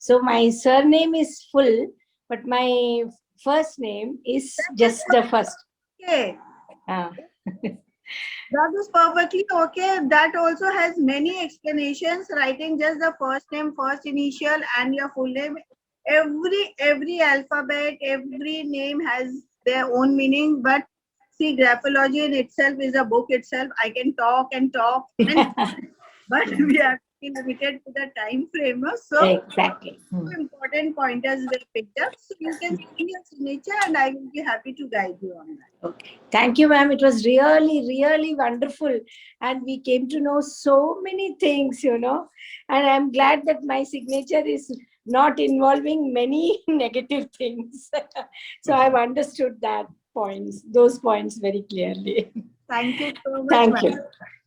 So my surname is full, but my first name is just the first. Okay. That is perfectly okay. That also has many explanations. Writing just the first name, first initial, and your full name. Every alphabet, every name has their own meaning. But see, Graphology in itself is a book itself. I can talk and talk, but we have been limited to the time frame. So exactly. important. important pointers were picked up. So you can see your signature and I will be happy to guide you on that. Okay. Thank you, ma'am. It was really, really wonderful. And we came to know so many things, you know. And I'm glad that my signature is not involving many negative things. So I've understood those points very clearly. Thank you so much. Thank you.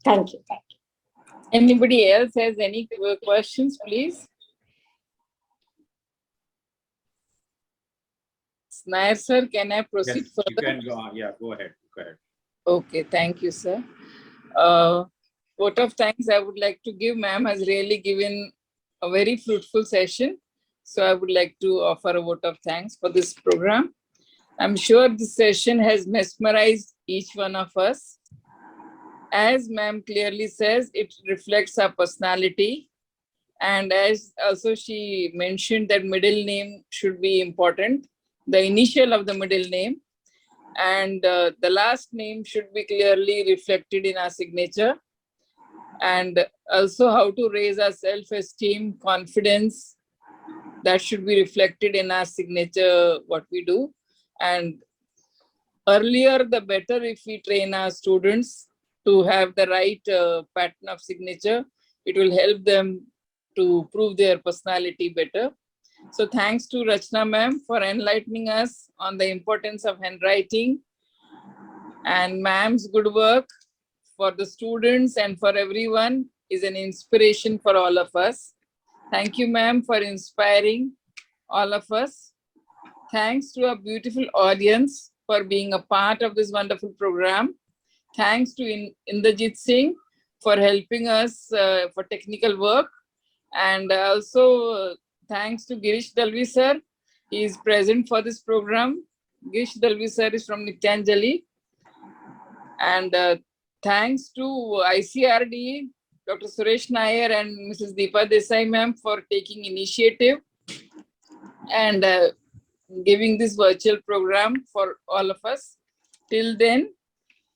Thank you. Thank you. Anybody else has any questions, please? Nair sir, can I proceed Yes, further? you can go on. Yeah, go ahead. Go ahead. Okay, thank you, sir. Vote of thanks I would like to give. Ma'am has really given a very fruitful session. So I would like to offer a vote of thanks for this program. I'm sure this session has mesmerized each one of us. As ma'am clearly says, it reflects our personality. And as also she mentioned that middle name should be important, the initial of the middle name. And the last name should be clearly reflected in our signature. And also how to raise our self-esteem, confidence, that should be reflected in our signature, what we do. And earlier, the better if we train our students to have the right pattern of signature. It will help them to prove their personality better. So thanks to Rachna ma'am for enlightening us on the importance of handwriting, and ma'am's good work for the students and for everyone is an inspiration for all of us. Thank you, ma'am, for inspiring all of us. Thanks to our beautiful audience for being a part of this wonderful program. Thanks to Inderjit Singh for helping us for technical work. And also thanks to Girish Dalvi sir. He is present for this program. Girish Dalvi sir is from Nityanjali. And thanks to ICRDE, Dr. Suresh Nair and Mrs. Deepa Desai ma'am for taking initiative and giving this virtual program for all of us. Till then,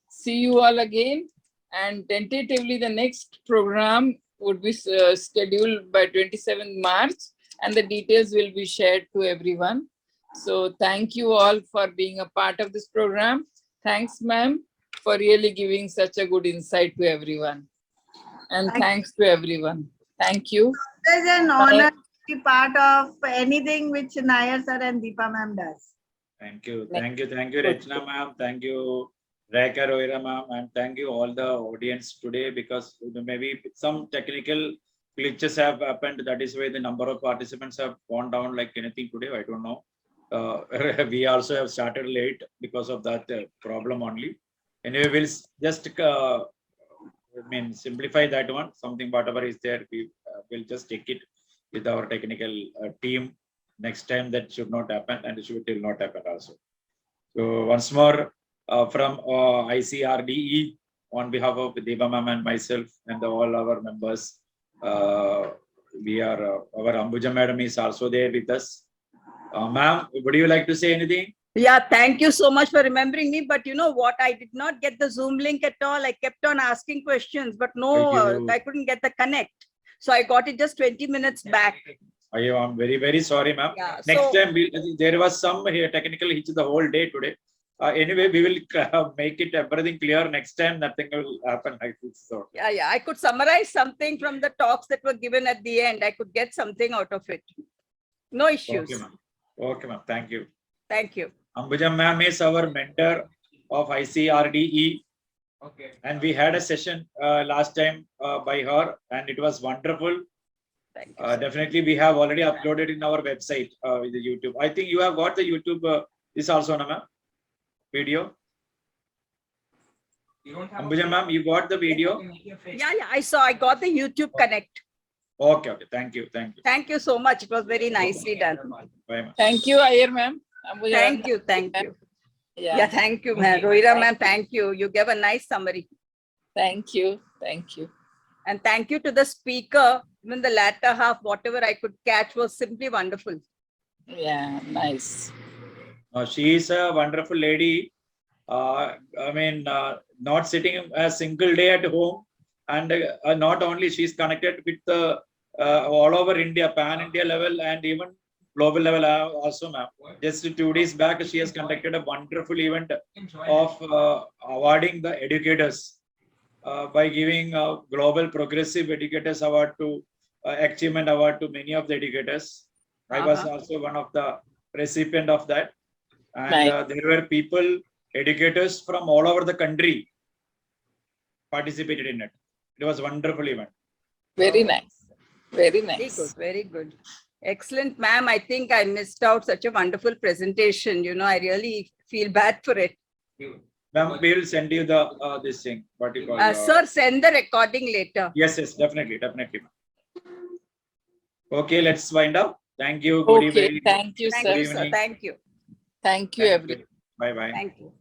see you all again. And tentatively, the next program would be scheduled by 27th March, and the details will be shared to everyone. So thank you all for being a part of this program. Thanks, ma'am, for really giving such a good insight to everyone. And thanks to everyone. Thank you. It is an honor to be part of anything which Nair sir and Deepa ma'am does. Thank you. Thank you. Thank you, Rachna ma'am. Thank you, Rekha Rohira ma'am. And thank you all the audience today, because maybe some technical glitches have happened. That is why the number of participants have gone down like anything today. I don't know. We also have started late because of that problem only. Anyway, we'll just simplify that one. Something whatever is there, we will just take it with our technical team. Next time that should not happen, and it will not happen also. So once more from ICRDE, on behalf of Deepa ma'am and myself and all our members, we are our Ambuja madam is also there with us. Ma'am, would you like to say anything? Yeah, thank you so much for remembering me. But you know what? I did not get the Zoom link at all. I kept on asking questions, but no, I couldn't get the connect. So I got it just 20 minutes back. I am very, very sorry, ma'am. Yeah, next time, there was some technical hitch the whole day today. Anyway, we will make it everything clear. Next time, nothing will happen like this. So. Yeah. I could summarize something from the talks that were given at the end. I could get something out of it. No issues. Okay, ma'am. Thank you. Thank you. Ambuja ma'am is our mentor of ICRDE. Okay. And we had a session last time by her, and it was wonderful. Thank you, definitely, we have already uploaded in our website with the YouTube. I think you have got the YouTube this also, ma'am. Video. Ambuja ma'am, you got the video? Yeah, I saw. I got the YouTube connect. Okay. Thank you. Thank you so much. It was very nicely done. Bye, thank you, Iyer ma'am. Thank you. Yeah, thank you, ma'am. Rohira ma'am, thank you. You gave a nice summary. Thank you. And thank you to the speaker. Even the latter half, whatever I could catch was simply wonderful. Yeah, nice. She is a wonderful lady. Not sitting a single day at home, and not only she's connected with all over India, pan-India level, and even global level also, ma'am. Just 2 days back, she has conducted a wonderful event of awarding the educators by giving a global progressive educators award to achievement award to many of the educators. I was also one of the recipient of that, and there were people, educators from all over the country participated in it. It was a wonderful event. Very nice. Very Very nice. good, very good. Excellent, ma'am. I think I missed out such a wonderful presentation. You know, I really feel bad for it. Ma'am, we will send you the this thing. What you call? Sir, send the recording later. Yes, yes, definitely, definitely. Okay, let's wind up. Thank you. Good Okay, evening. thank you, Thank sir. you, sir. Thank you. Thank you, everyone. Bye bye. Thank you.